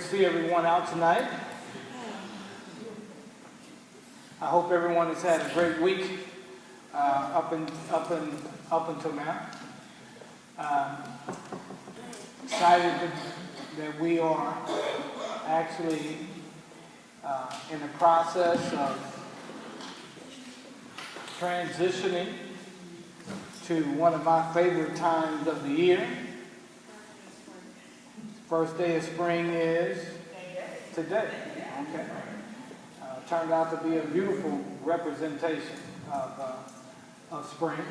see everyone out tonight. I hope everyone has had a great week up until now. Excited that we are actually in the process of transitioning to one of my favorite times of the year. First day of spring is today. Okay. Turned out to be a beautiful representation of spring.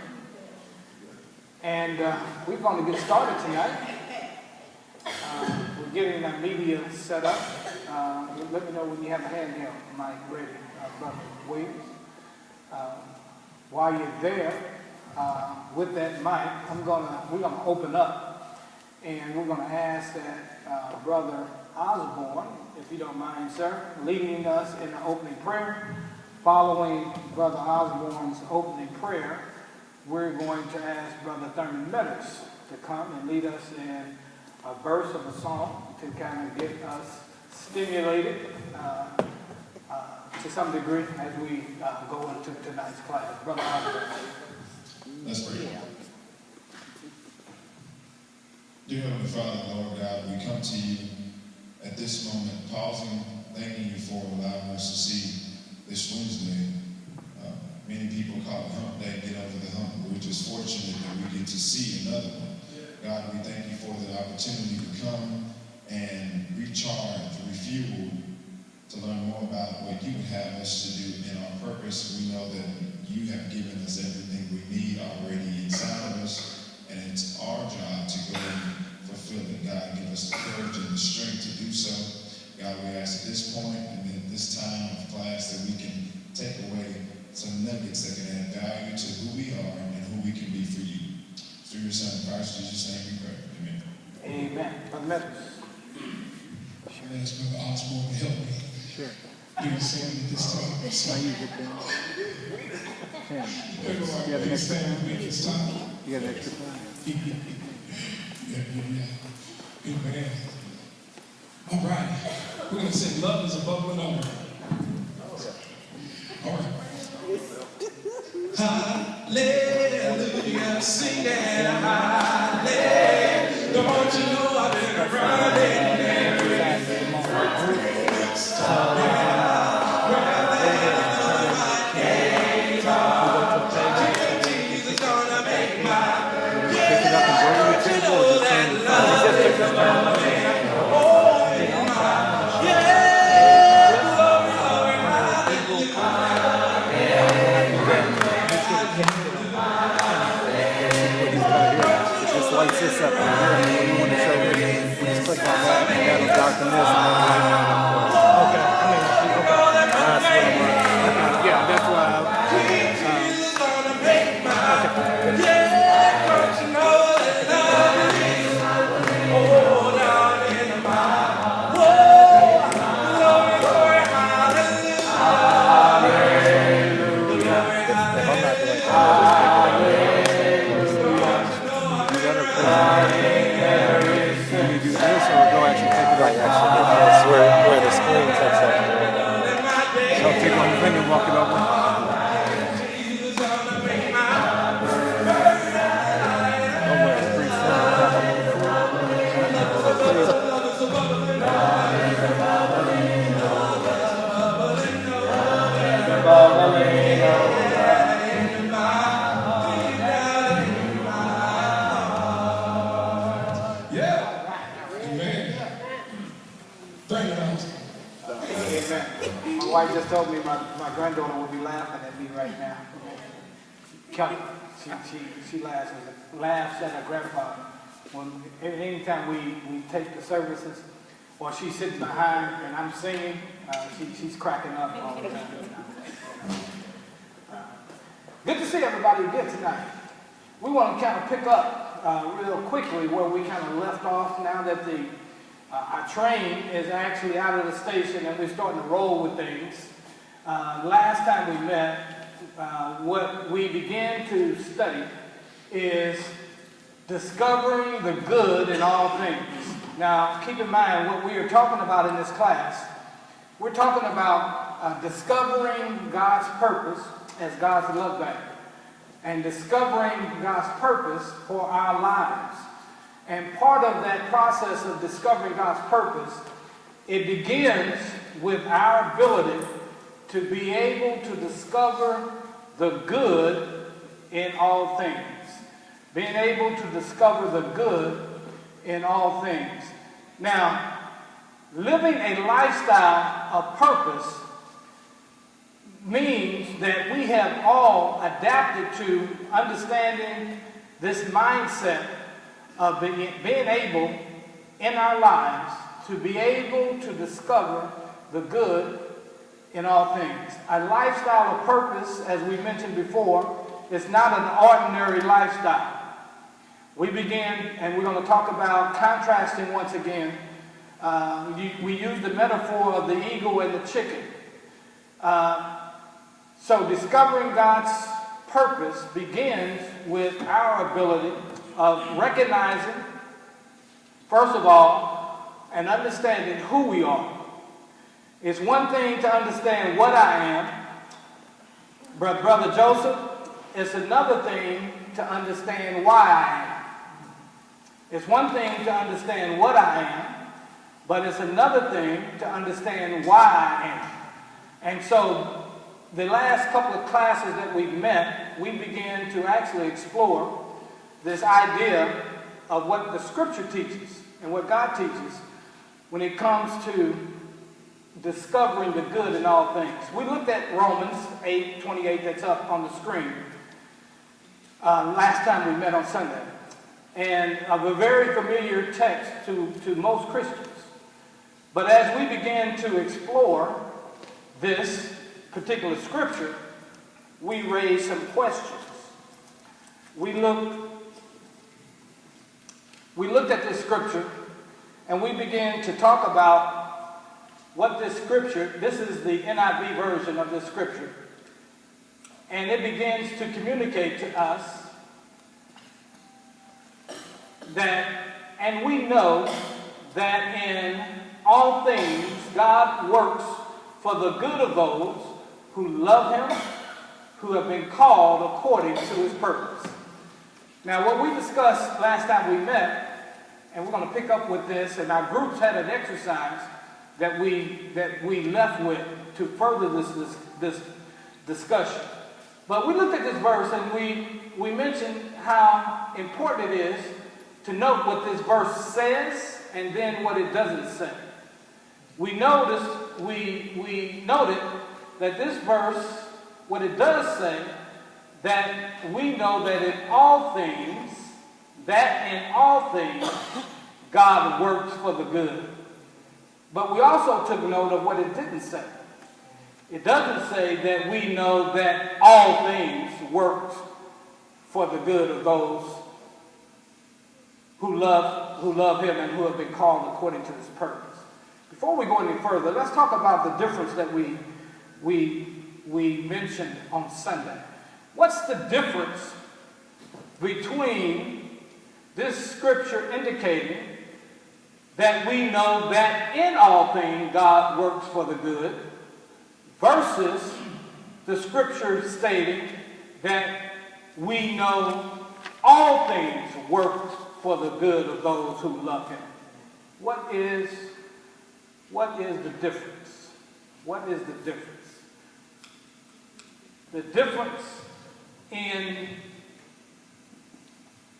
And we're going to get started tonight. We're getting that media set up. Let me know when you have a handheld mic ready, Brother Williams. While you're there, with that mic, we're gonna open up. And we're going to ask that Brother Osborne, if you don't mind, sir, leading us in the opening prayer. Following Brother Osborne's opening prayer, we're going to ask Brother Thurman Meadows to come and lead us in a verse of a song to kind of get us stimulated to some degree as we go into tonight's class. Brother Osborne. Let's pray. Dear Heavenly Father, Lord God, we come to you at this moment, pausing, thanking you for allowing us to see this Wednesday. Many people call it hump day, get over the hump. We're just fortunate that we get to see another one. God, we thank you for the opportunity to come and recharge, refuel, to learn more about what you would have us to do in our purpose. We know that you have given us everything we need already inside of us. And it's our job to go and fulfill it. God, give us the courage and the strength to do so. God, we ask at this point and at this time of class that we can take away some nuggets that can add value to who we are and who we can be for you. Through your Son, Christ Jesus' name we pray. Amen. Amen. Brother Meadows. Should I ask Brother Osborne to help me? Sure. Do the same at this time. Why you get there? You have an extra time? You got an extra time? Yeah. Amen. All right. We're going to say love is a bubbling over. All right. Hallelujah. Sing that. Hallelujah. Don't you know I've been running lights this up and when you want to show me, just click on that and that'll darken this. Okay. That's what I'm running. Yeah, that's why where the screen takes up. So take one thing and walk it over. My wife just told me my granddaughter will be laughing at me right now. Kelly, she laughs at her grandpa. Anytime we take the services, or she's sitting behind and I'm singing, she's cracking up all the time. Good to see everybody again tonight. We want to kind of pick up real quickly where we kind of left off now that our train is actually out of the station and we're starting to roll with things. Last time we met, what we began to study is discovering the good in all things. Now, keep in mind what we are talking about in this class. We're talking about discovering God's purpose as God's love bank and discovering God's purpose for our lives. And part of that process of discovering God's purpose, it begins with our ability to be able to discover the good in all things. Being able to discover the good in all things. Now, living a lifestyle of purpose means that we have all adapted to understanding this mindset of being able in our lives to be able to discover the good in all things. A lifestyle of purpose, as we mentioned before, is not an ordinary lifestyle. We begin, and we're going to talk about contrasting once again. We use the metaphor of the eagle and the chicken. So discovering God's purpose begins with our ability of recognizing, first of all, and understanding who we are. It's one thing to understand what I am, Brother Joseph. It's another thing to understand why I am. It's one thing to understand what I am, but it's another thing to understand why I am. And so the last couple of classes that we've met, we began to actually explore this idea of what the Scripture teaches and what God teaches when it comes to discovering the good in all things. We looked at Romans 8:28, that's up on the screen, last time we met on Sunday. And of a very familiar text to most Christians. But as we began to explore this particular scripture, we raised some questions. We looked at this scripture and we began to talk about what this scripture, this is the NIV version of this scripture, and it begins to communicate to us that, and we know that in all things God works for the good of those who love Him, who have been called according to His purpose. Now, what we discussed last time we met, and we're going to pick up with this, and our groups had an exercise that we left with to further this discussion. But we looked at this verse and we mentioned how important it is to note what this verse says and then what it doesn't say. We noted that this verse, what it does say, that we know that in all things, God works for the good. But we also took note of what it didn't say. It doesn't say that we know that all things work for the good of those who love Him and who have been called according to His purpose. Before we go any further, let's talk about the difference that we mentioned on Sunday. What's the difference between this scripture indicating that we know that in all things God works for the good versus the scripture stating that we know all things work for the good of those who love Him? What is the difference? What is the difference? The difference in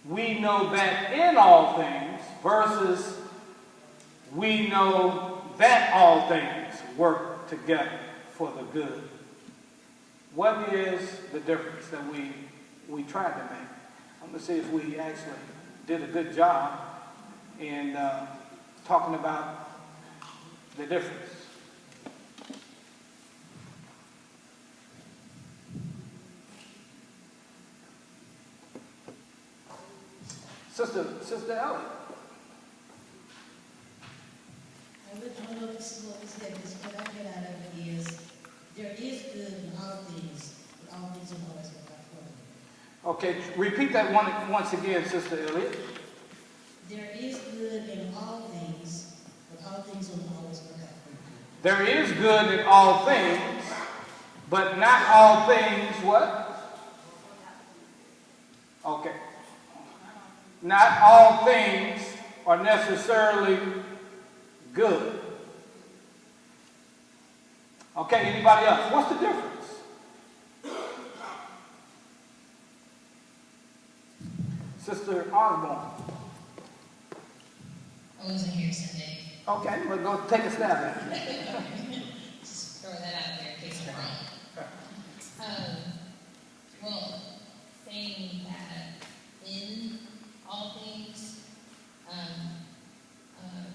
we know that in all things versus we know that all things work together for the good. What is the difference that we tried to make? I'm going to see if we actually did a good job in talking about the difference. Sister Ellie. What I get out of it is there is good in all things, but all things are always work out for me. Okay, repeat that once again, Sister Elliott. There is good in all things, all things will always work out for you. There is good in all things, but not all things what? Okay. Not all things are necessarily good. Okay, anybody else? What's the difference? Sister Osborne. I wasn't here Sunday. Okay, we'll go take a stab at it. Just throw that out there in case I'm wrong. Well, saying that in all things,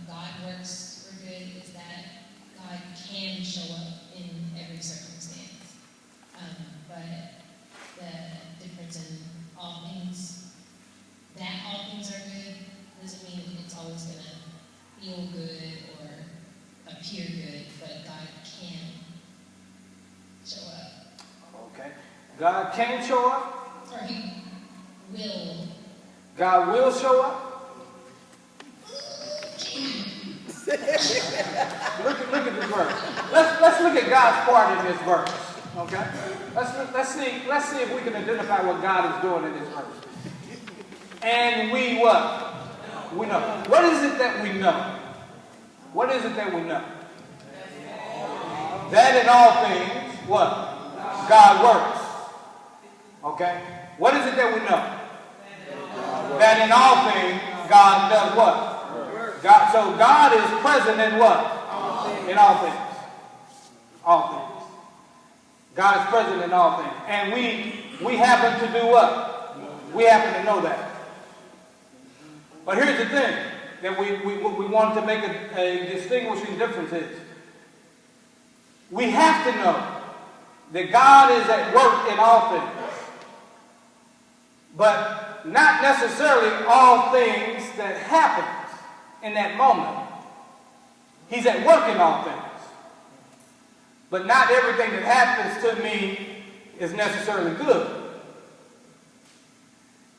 God works for good is that God can show up in every circumstance. But the difference in all things, that all things are good, doesn't mean it's always going to feel good or appear good, but God can show up. Okay. God can show up. Or He will. God will show up. Look at this verse. Let's look at God's part in this verse. Okay? Let's see if we can identify what God is doing in this verse. And we what? We know. What is it that we know? What is it that we know? That in all things, what? God works. Okay? What is it that we know? That in all things, God does what? So God is present in what? In all things. All things. God is present in all things. And we happen to do what? We happen to know that. But here's the thing that we want to make a distinguishing difference is. We have to know that God is at work in all things. But not necessarily all things that happen in that moment. He's at work in all things. But not everything that happens to me is necessarily good.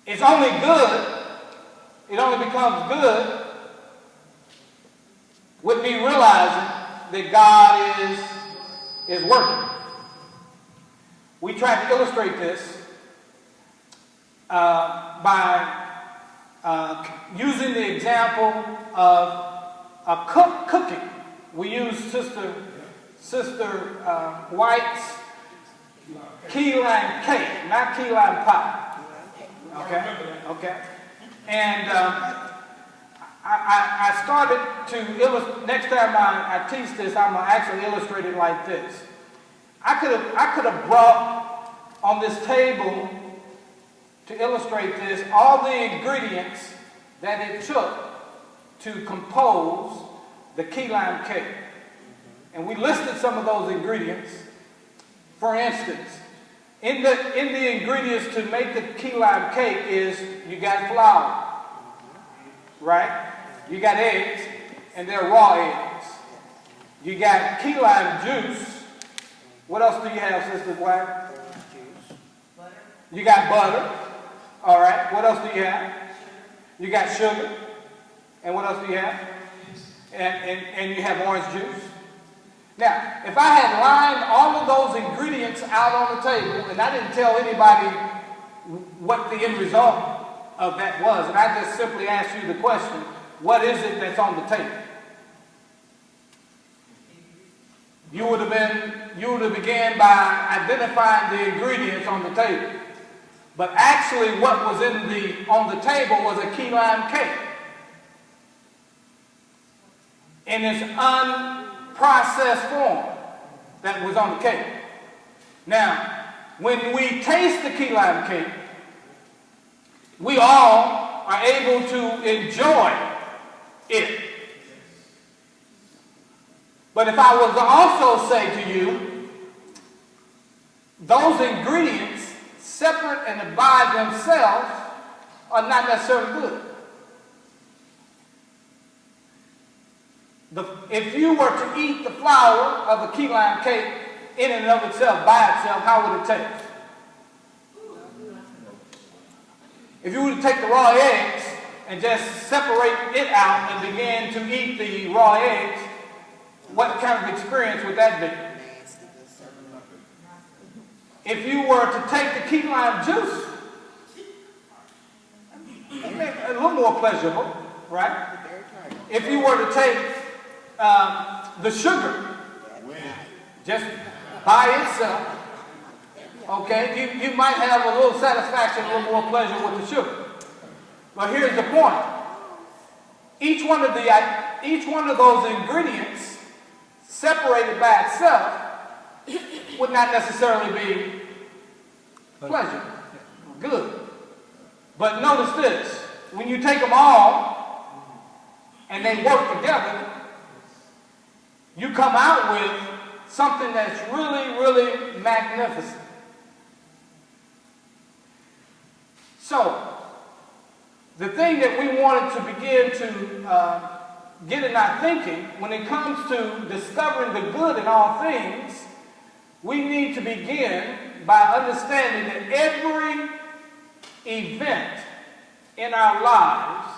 It's only good, it only becomes good with me realizing that God is working. We try to illustrate this by using the example of cooking. We use Sister White's key lime cake, not key lime pie. Okay. And I started to illustrate. Next time I teach this, I'm gonna actually illustrate it like this. I could have brought on this table to illustrate this all the ingredients that it took to compose the key lime cake. And we listed some of those ingredients. For instance, in the ingredients to make the key lime cake is you got flour, right? You got eggs, and they're raw eggs. You got key lime juice. What else do you have, Sister White? Butter. You got butter. All right. What else do you have? You got sugar. And what else do you have? And you have orange juice. Now, if I had lined all of those ingredients out on the table, and I didn't tell anybody what the end result of that was, and I just simply asked you the question, what is it that's on the table? You would have began by identifying the ingredients on the table. But actually what was on the table was a key lime cake. In its unprocessed form that was on the cake. Now, when we taste the key lime cake, we all are able to enjoy it. But if I was to also say to you, those ingredients, separate and by themselves, are not necessarily good. If you were to eat the flour of a key lime cake in and of itself, by itself, how would it taste? If you were to take the raw eggs and just separate it out and begin to eat the raw eggs, what kind of experience would that be? If you were to take the key lime juice, a little more pleasurable, right? If you were to take the sugar, just by itself, okay, you might have a little satisfaction, a little more pleasure with the sugar. But here's the point. Each one of those ingredients, separated by itself, would not necessarily be pleasure, good. But notice this, when you take them all and they work together, you come out with something that's really, really magnificent. So, the thing that we wanted to begin to get in our thinking when it comes to discovering the good in all things, we need to begin by understanding that every event in our lives,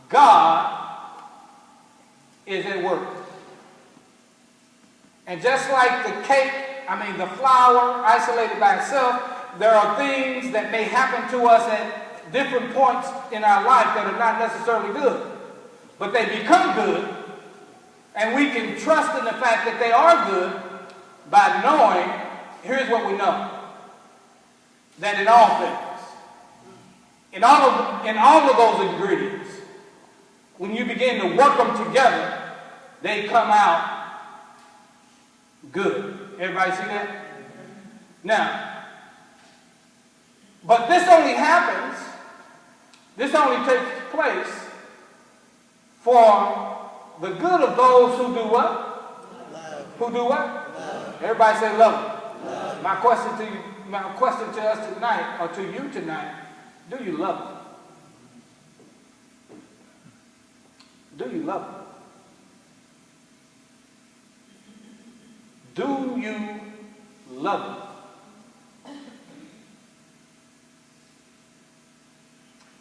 God is at work. And just like the cake, the flour isolated by itself, there are things that may happen to us at different points in our life that are not necessarily good. But they become good, and we can trust in the fact that they are good by knowing, here's what we know, that in all things, in all of those ingredients, when you begin to work them together, they come out good. Everybody see that? Now, but this only takes place for the good of those who do what? Love. Who do what? Love. Everybody say love. Love. My question to us tonight, or to you tonight, do you love him? Do you love him? Do you love him?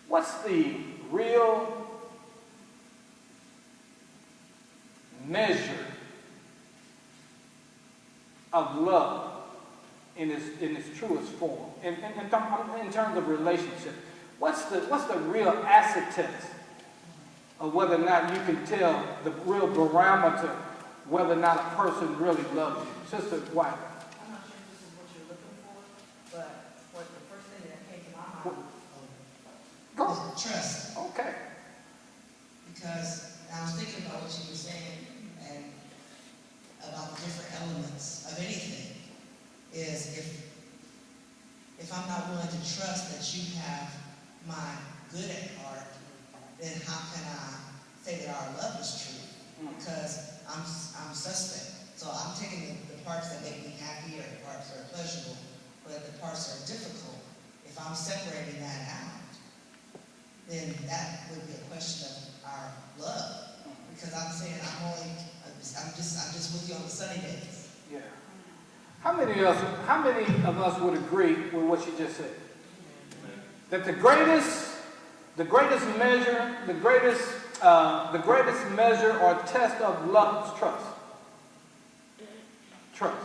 What's the real measure of love in its truest form? In terms of relationship, what's the real acid test of whether or not you can tell the real barometer whether or not a person really loves you? Sister White. I'm not sure if this is what you're looking for, but what the first thing that came to my mind Go. was trust. Okay. Because I was thinking about what you were saying and about the different elements of anything. Is if I'm not willing to trust that you have my good at heart, then how can I say that our love is true? Because I'm suspect. So I'm taking the parts that make me happy or the parts that are pleasurable, but the parts that are difficult. If I'm separating that out, then that would be a question of our love. Because I'm saying I'm just with you on the sunny days. Yeah. How many of us would agree with what you just said? That the greatest measure, the greatest measure or test of love is trust. Trust.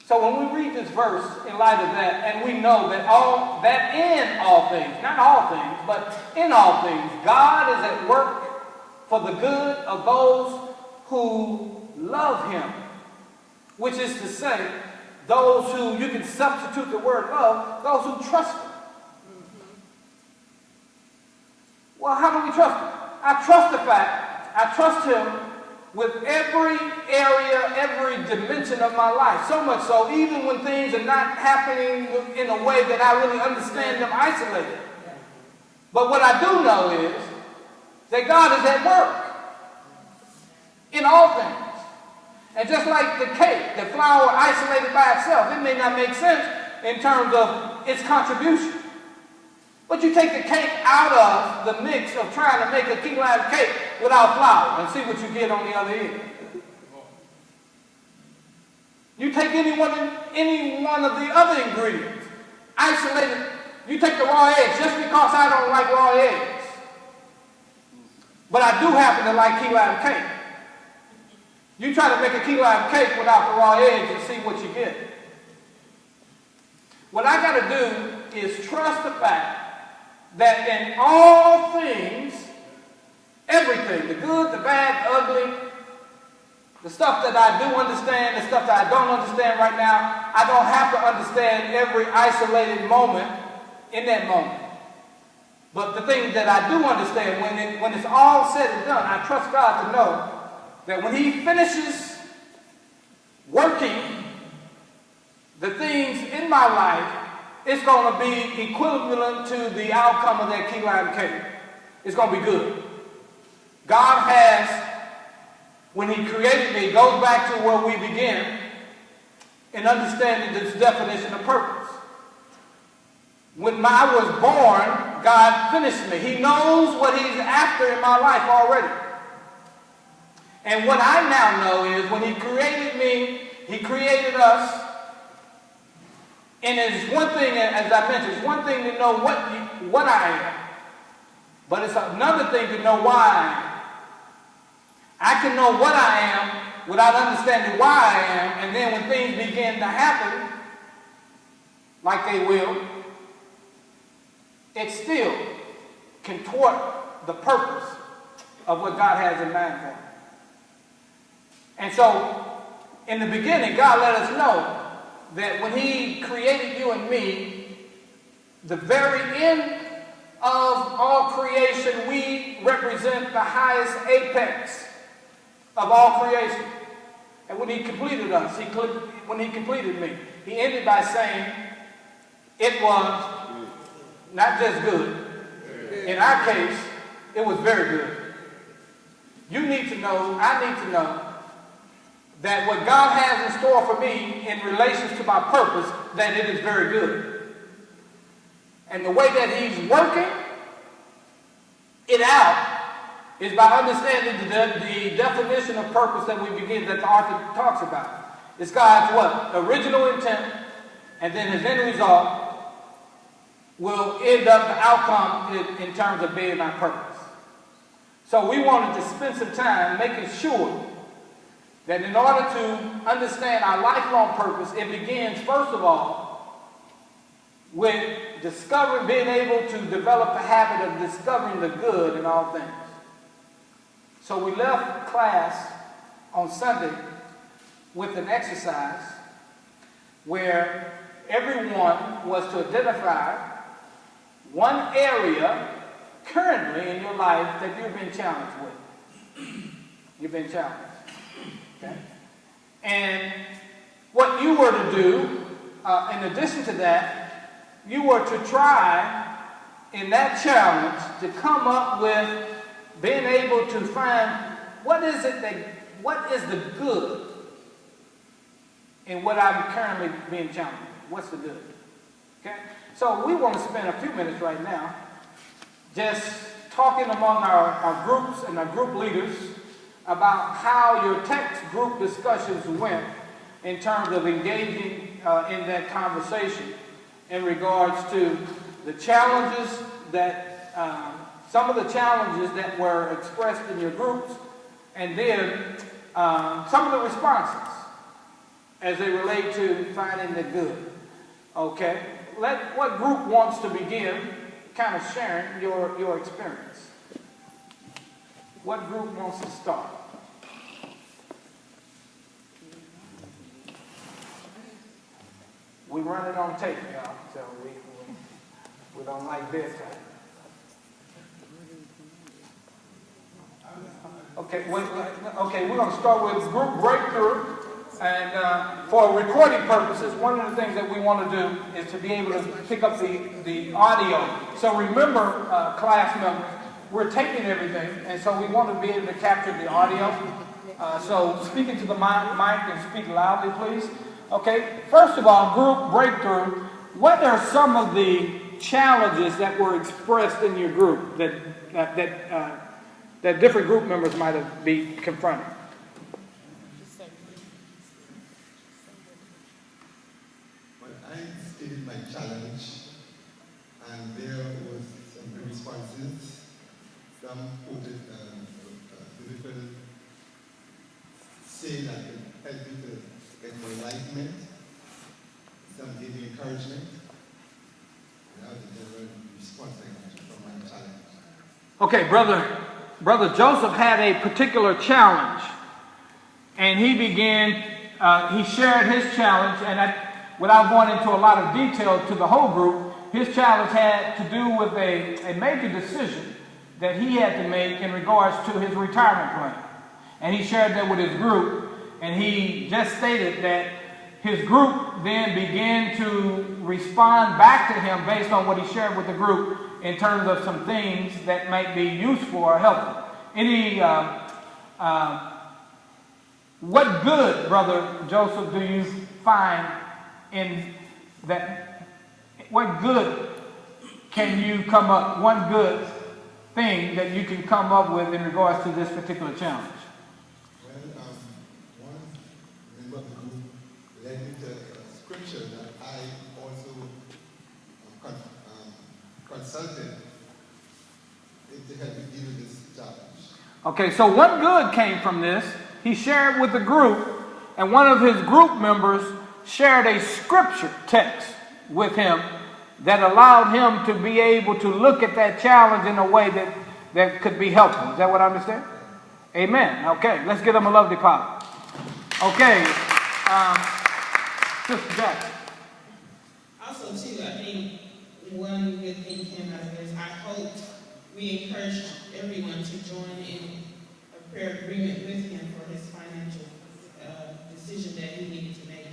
So when we read this verse in light of that, and we know that in all things, not all things, but in all things, God is at work for the good of those who love him. Which is to say, those who, you can substitute the word love, those who trust him. Well, how do we trust him? I trust him with every area, every dimension of my life. So much so, even when things are not happening in a way that I really understand them isolated. But what I do know is that God is at work in all things. And just like the cake, the flour isolated by itself, it may not make sense in terms of its contribution. But you take the cake out of the mix of trying to make a key lime cake without flour and see what you get on the other end. You take any one of the other ingredients, isolated You take the raw eggs just because I don't like raw eggs. But I do happen to like key lime cake. You try to make a key lime cake without the raw eggs and see what you get. What I got to do is trust the fact that in all things, everything, the good, the bad, the ugly, the stuff that I do understand, the stuff that I don't understand right now, I don't have to understand every isolated moment in that moment. But the thing that I do understand, when it's all said and done, I trust God to know that when He finishes working the things in my life, it's going to be equivalent to the outcome of that key lime cake. It's going to be good. God has, when He created me, goes back to where we begin in understanding this definition of purpose. When I was born, God finished me. He knows what He's after in my life already. And what I now know is when He created me, He created us. And it's one thing, as I mentioned, it's one thing to know what I am. But it's another thing to know why I am. I can know what I am without understanding why I am. And then when things begin to happen, like they will, it still can thwart the purpose of what God has in mind for me. And so, in the beginning, God let us know that when He created you and me, the very end of all creation, we represent the highest apex of all creation. And when He completed us, when He completed me, He ended by saying, it was not just good. In our case, it was very good. You need to know, I need to know, that what God has in store for me in relation to my purpose, that it is very good. And the way that He's working it out is by understanding the definition of purpose that the author talks about. It's God's what? Original intent, and then His end result will end up the outcome in terms of being our purpose. So we wanted to spend some time making sure that in order to understand our lifelong purpose, it begins, first of all, with being able to develop the habit of discovering the good in all things. So we left class on Sunday with an exercise where everyone was to identify one area currently in your life that you've been challenged with. You've been challenged. Okay? And what you were to do, in addition to that, you were to try in that challenge to come up with being able to find what is the good in what I'm currently being challenged with. What's the good? Okay? So we want to spend a few minutes right now just talking among our groups and our group leaders about how your text group discussions went in terms of engaging in that conversation in regards to the challenges that, some of the challenges that were expressed in your groups, and then some of the responses as they relate to finding the good. Okay? What group wants to begin kind of sharing your experience? What group wants to start? We run it on tape, y'all, so we don't like bedtime. Okay, we're going to start with group breakthrough. And for recording purposes, one of the things that we want to do is to be able to pick up the audio. So remember, class members, we're taping everything, and so we want to be able to capture the audio. So speak into the mic and speak loudly, please. Okay, first of all, group breakthrough. What are some of the challenges that were expressed in your group that different group members might have been confronting? Well, I stated my challenge, some put it, different say that can help you to get more enlightenment, some give you encouragement. That was the general response I got from my challenge. Okay, Brother Joseph had a particular challenge, and he shared his challenge, and without going into a lot of detail to the whole group, his challenge had to do with a major decision that he had to make in regards to his retirement plan. And he shared that with his group, and he just stated that his group then began to respond back to him based on what he shared with the group in terms of some things that might be useful or helpful. What good, Brother Joseph, do you find in that? What good can you come up, one good thing that you can come up with in regards to this particular challenge? Well, one member of the group led me to a scripture that I also consulted it to help me deal with this challenge. Okay, so what good came from this? He shared with the group, and one of his group members shared a scripture text with him that allowed him to be able to look at that challenge in a way that could be helpful. Is that what I understand? Amen. Okay, let's give him a love deposit. Okay, Sister Jackson. Also, too, I think one good thing came out of this. I hope we encouraged everyone to join in a prayer agreement with him for his financial decision that he needed to make.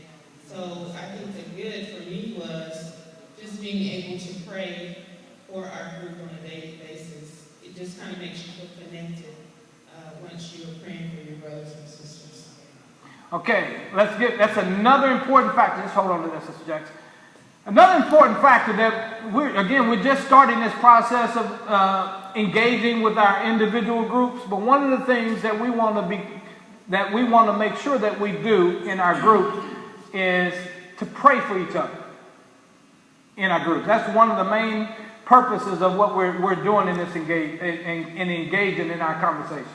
So I think the good for me was just being able to pray for our group on a daily basis. It just kind of makes you feel connected once you are praying for your brothers and sisters. Okay, that's another important factor. Just hold on to that, Sister Jackson. Another important factor that we're just starting this process of engaging with our individual groups, but one of the things that we want to make sure that we do in our groups is to pray for each other in our groups. That's one of the main purposes of what we're doing in this engaging in our conversations.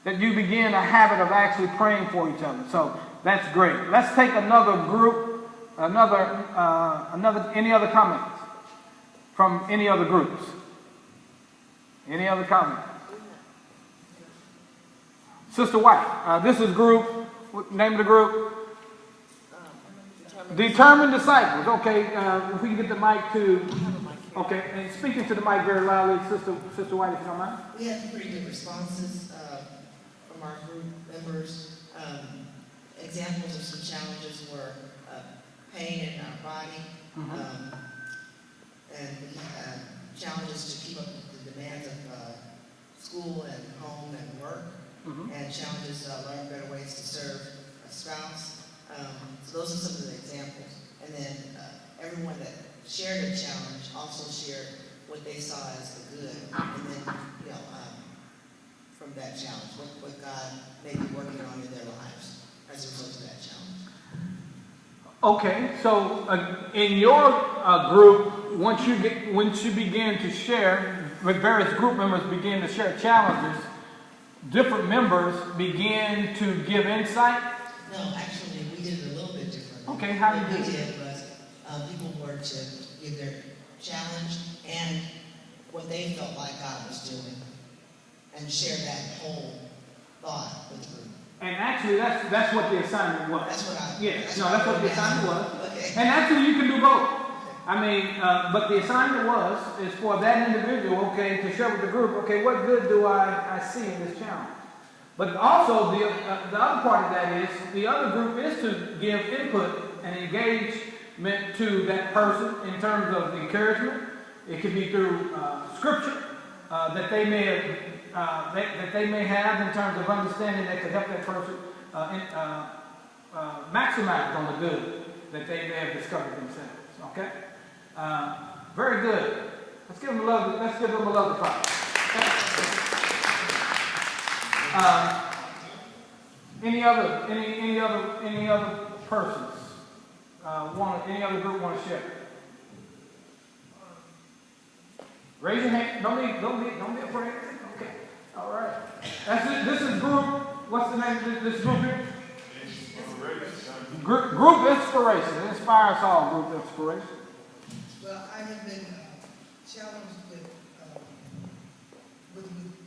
That you begin a habit of actually praying for each other. So that's great. Let's take another group, any other comments from any other groups? Any other comments? Sister White, this is group, what name of the group? Determined Disciples. Okay, if we can get the mic to, okay, and speaking to the mic very loudly, Sister White, if you don't mind. We had pretty good responses from our group members. Examples of some challenges were pain in our body, and we had challenges to keep up with the demands of school and home and work, and challenges to learn better ways to serve a spouse. So those are some of the examples. And then everyone that shared a challenge also shared what they saw as the good. And then, from that challenge, what God may be working on in their lives as a result of that challenge. Okay, so in your group, once you begin to share, with various group members begin to share challenges, different members begin to give insight. No, actually, we did it a little bit differently. Okay, how did you What do we it? did was people were to give their challenge and what they felt like God was doing, and share that whole thought with the group. And actually, that's what the assignment was. That's what I. That's what the assignment was. Okay. And actually, you can do both. I mean, but the assignment is for that individual, okay, to share with the group, okay, what good do I see in this challenge? But also, the other part of that is, the other group is to give input and engagement to that person in terms of encouragement. It could be through scripture that they may have in terms of understanding that could help that person maximize on the good that they may have discovered themselves. Okay, very good. Let's give them a love. Let's give them a love to Father. Any other persons any other group want to share? Raise your hand. Don't be afraid. Okay. All right. That's it. This is group, what's the name of this group here? Group Inspiration. Inspire us all, Group Inspiration. Well, I have been challenged with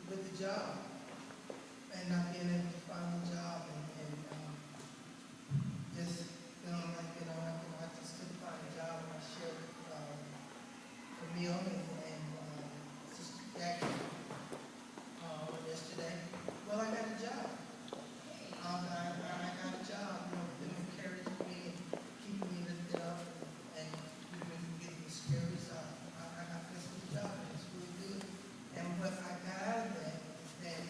the job and not being able to find a job and just I just couldn't find a job, and I shared Camille and Sister Jackie yesterday. Well, I got a job. I got a job, been encouraging me and keeping me lifted up and keeping me from getting discouraged. So I got this job, and it's really good. And what I got out of that is that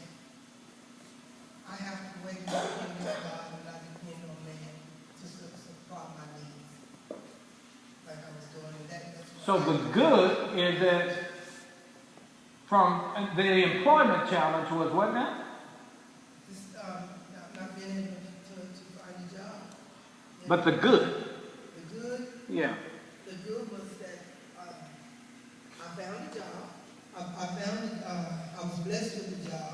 I have to wait and depend on God and not depend on man to supply my needs, like I was doing. And that's what So the good is that from the employment challenge was what now? just not being able to find a job. And But the good. the good. Yeah. The good was that I found a job. I was blessed with the job.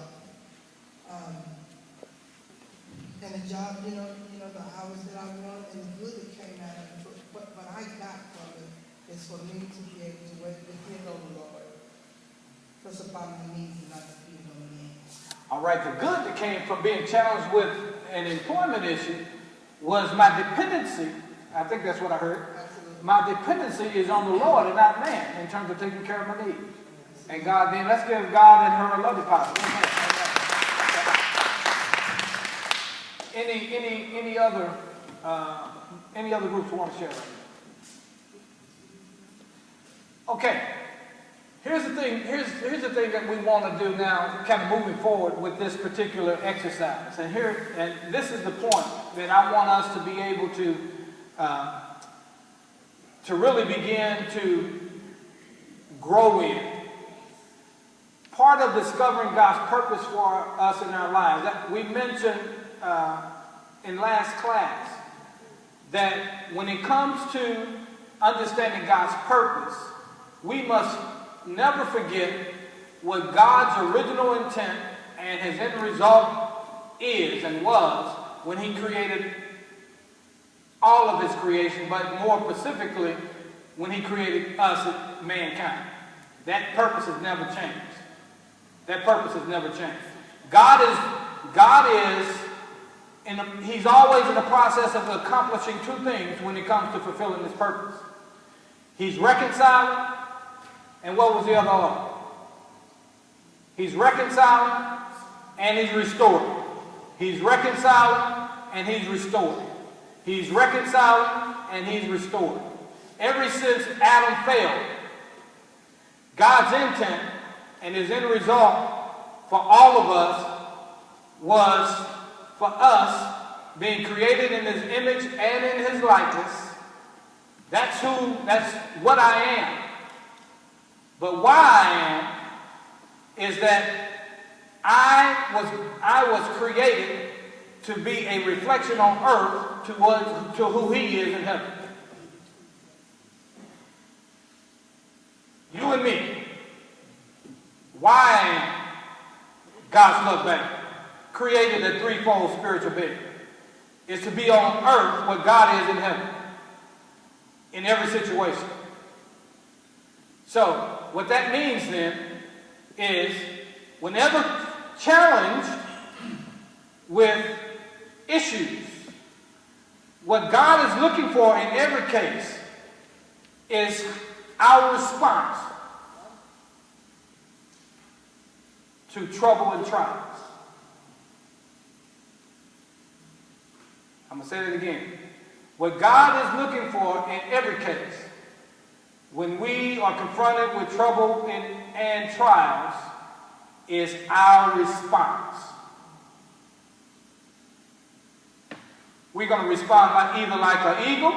And the job, the hours that I want and the good that came out of it. But what I got from it is for me to be able to depend on the Lord to supply my needs and not depend on man. All right. The good that came from being challenged with an employment issue was my dependency. I think that's what I heard. Absolutely. My dependency is on the Lord and not man in terms of taking care of my needs. And God, then let's give God and her a love deposit. Amen. Any other groups who want to share? Okay. Here's the thing. Here's the thing that we want to do now, kind of moving forward with this particular exercise. And this is the point that I want us to be able to really begin to grow in. Part of discovering God's purpose for us in our lives, that we mentioned in last class, that when it comes to understanding God's purpose, we must never forget what God's original intent and his end result is and was when he created all of his creation, but more specifically, when he created us, mankind. That purpose has never changed. That purpose has never changed. He's always in the process of accomplishing two things when it comes to fulfilling his purpose. He's reconciling, and what was the other order? He's reconciling and he's restoring. He's reconciling and he's restoring. He's reconciling and he's restoring. Ever since Adam failed, God's intent and his end result for all of us was for us being created in his image and in his likeness. That's what I am. But why I am is that I was created to be a reflection on earth to who he is in heaven. You and me. Why I am God's love back, created a threefold spiritual being, is to be on earth what God is in heaven, in every situation. So, what that means then is, whenever challenged with issues, what God is looking for in every case is our response to trouble and trials. I'm going to say that again. What God is looking for in every case, when we are confronted with trouble and trials, is our response. We're going to respond either like an eagle,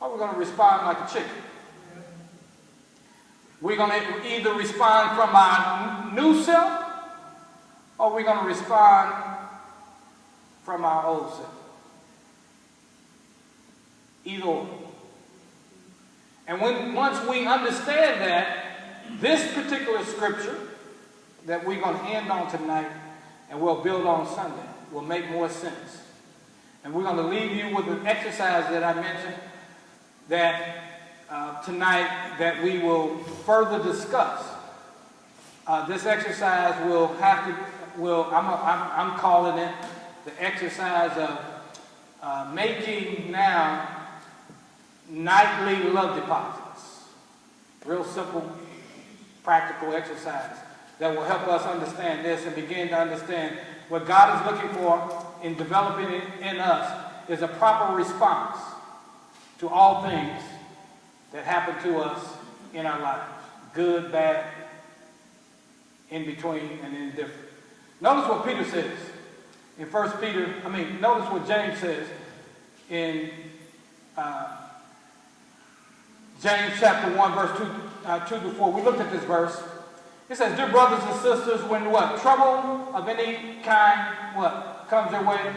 or we're going to respond like a chicken. We're going to either respond from our new self, or we're going to respond from our old self. Either or. And once we understand that, this particular scripture that we're going to end on tonight and we'll build on Sunday will make more sense. And we're going to leave you with an exercise that I mentioned that tonight that we will further discuss. This exercise will have to, I'm calling it the exercise of making now nightly love deposits. Real simple, practical exercise that will help us understand this and begin to understand what God is looking for in developing it in us is a proper response to all things that happen to us in our lives. Good, bad, in between, and indifferent. Notice what Peter says in notice what James says in James chapter 1, verse 2 to 4. We looked at this verse. It says, dear brothers and sisters, when what? Trouble of any kind, what? Comes your way,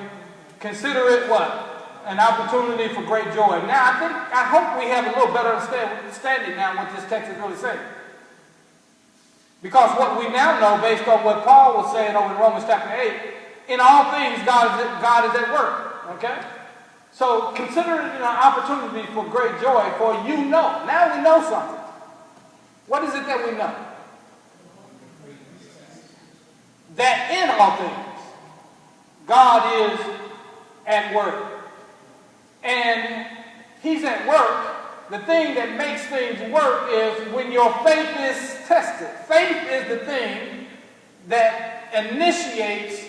consider it what? An opportunity for great joy. Now, I hope we have a little better understanding now what this text is really saying. Because what we now know, based on what Paul was saying over in Romans chapter 8, in all things God is at work. Okay? So consider it an opportunity for great joy, for you know. Now we know something. What is it that we know? That in all things, God is at work. And He's at work. The thing that makes things work is when your faith is tested. Faith is the thing that initiates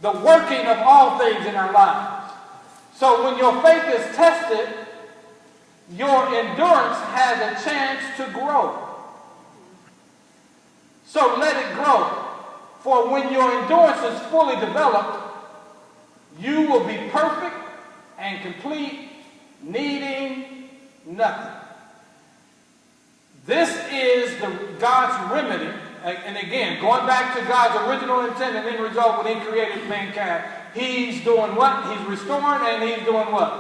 the working of all things in our lives. So when your faith is tested, your endurance has a chance to grow. So let it grow. For when your endurance is fully developed, you will be perfect and complete, needing nothing. This is God's remedy. And again, going back to God's original intent and end result when He created mankind, He's doing what? He's restoring and He's doing what?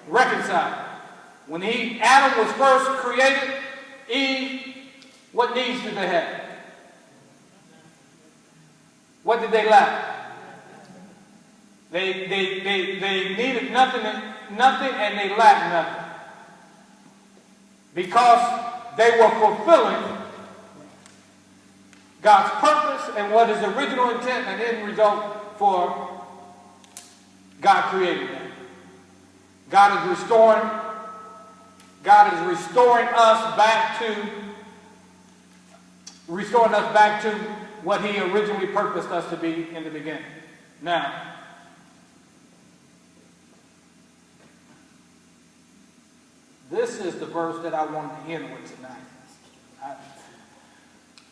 Reconciling. When Adam was first created, Eve, what needs did they have? What did they lack? They needed nothing and they lacked nothing. Because they were fulfilling God's purpose and what His original intent and end result for God created them. God is restoring us back to what He originally purposed us to be in the beginning. Now, this is the verse that I wanted to end with tonight.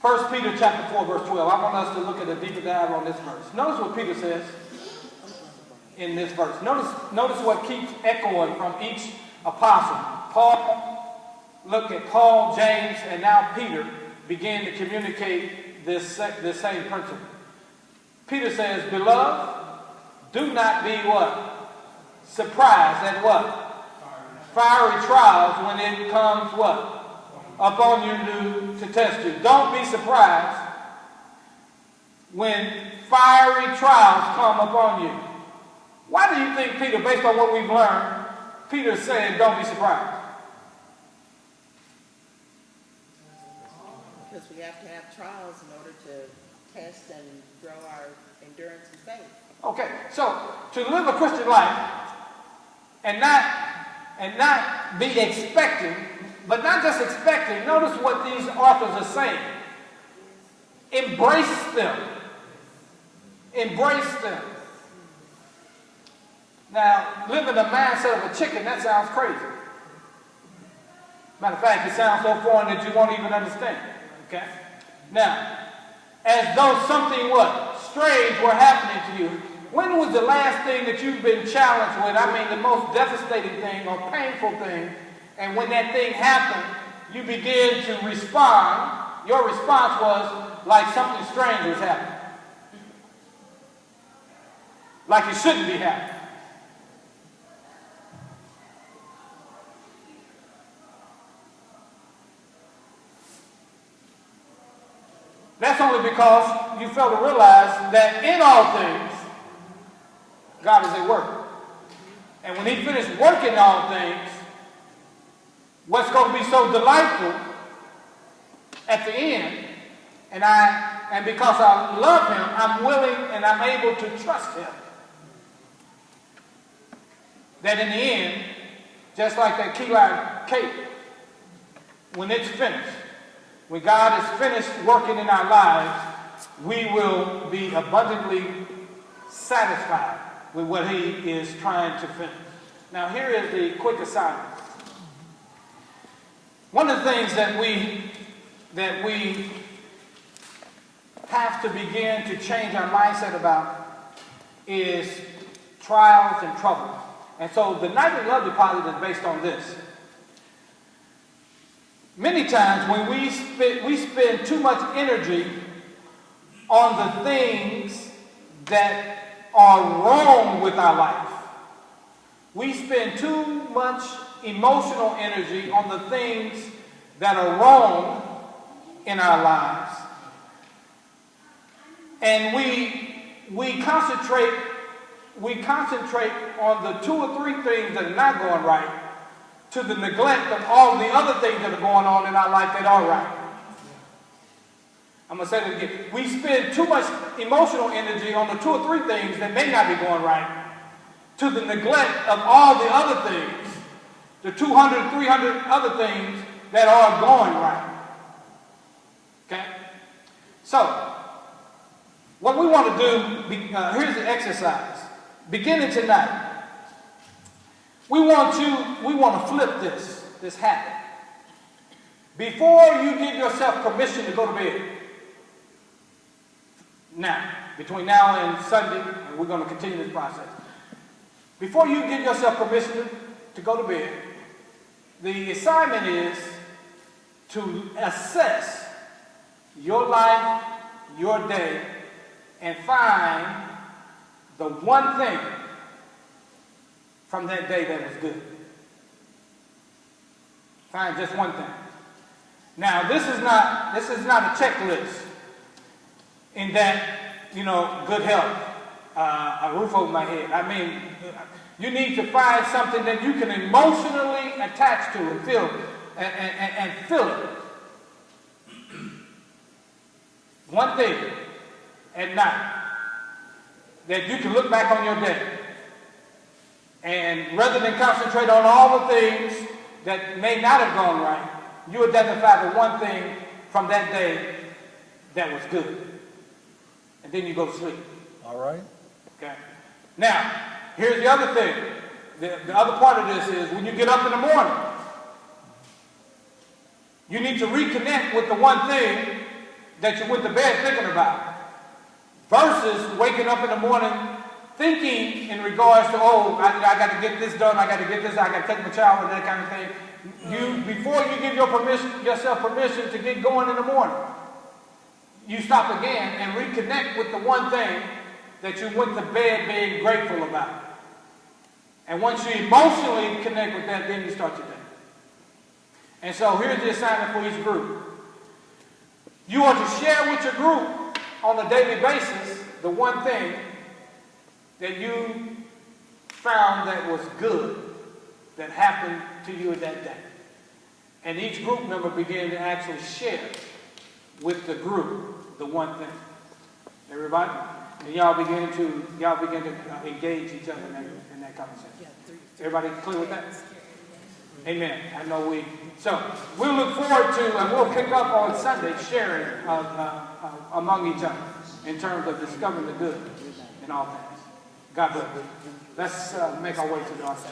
1 Peter chapter 4, verse 12. I want us to look at a deeper dive on this verse. Notice what Peter says in this verse. Notice what keeps echoing from each apostle. Look at Paul, James, and now Peter begin to communicate this same principle. Peter says, beloved, do not be what? Surprised at what? Fiery trials when it comes what? Upon you to test you. Don't be surprised when fiery trials come upon you. Why do you think Peter, based on what we've learned, Peter is saying don't be surprised? Because we have to have trials in order to test and grow our endurance and faith. Okay, so to live a Christian life and not be expecting, but not just expecting, notice what these authors are saying. Embrace them. Embrace them. Now, living the mindset of a chicken, that sounds crazy. Matter of fact, it sounds so foreign that you won't even understand. Okay? Now, as though something what? Strange were happening to you. When was the last thing that you've been challenged with? I mean, the most devastating thing or painful thing. And when that thing happened, you began to respond. Your response was like something strange was happening. Like it shouldn't be happening. That's that's only because you fail to realize that in all things, God is at work. And when he finished working all things, what's going to be so delightful at the end, and because I love him, I'm willing and I'm able to trust him. That in the end, just like that key lime cake, when it's finished, when God is finished working in our lives, we will be abundantly satisfied with what he is trying to finish. Now here is the quick assignment. One of the things that we have to begin to change our mindset about is trials and trouble. And so the Nightly Love Deposit is based on this. Many times when we spend too much energy on the things that are wrong with our life. We spend too much emotional energy on the things that are wrong in our lives. And we concentrate on the 2 or 3 things that are not going right, to the neglect of all the other things that are going on in our life that are right. I'm going to say that again. We spend too much emotional energy on the 2 or 3 things that may not be going right, to the neglect of all the other things, the 200, 300 other things that are going right. Okay? So, what we want to do, here's the exercise. Beginning tonight, we want to flip this habit. Before you give yourself permission to go to bed, now, between now and Sunday, and we're going to continue this process. Before you give yourself permission to go to bed, the assignment is to assess your life, your day, and find the one thing from that day that was good. Find just one thing. Now, this is not a checklist in that, good health, a roof over my head. I mean, you need to find something that you can emotionally attach to and feel and feel it. One thing at night that you can look back on your day, and rather than concentrate on all the things that may not have gone right, you identify the one thing from that day that was good. And then you go to sleep. All right. Okay. Now, here's the other thing. The other part of this is when you get up in the morning, you need to reconnect with the one thing that you went to bed thinking about, versus waking up in the morning thinking in regards to, I got to get this done, I got to get this, I got to take my shower, and that kind of thing. Before you give yourself permission to get going in the morning, you stop again and reconnect with the one thing that you went to bed being grateful about. And once you emotionally connect with that, then you start your day. And so here's the assignment for each group. You are to share with your group on a daily basis the one thing that you found that was good that happened to you that day. And each group member began to actually share with the group the one thing. Everybody? And y'all begin to engage each other in that conversation. Everybody clear with that? Amen. I know so we'll look forward to, and we'll pick up on Sunday sharing among each other in terms of discovering the good in all things. God bless. Let's make our way to the altar.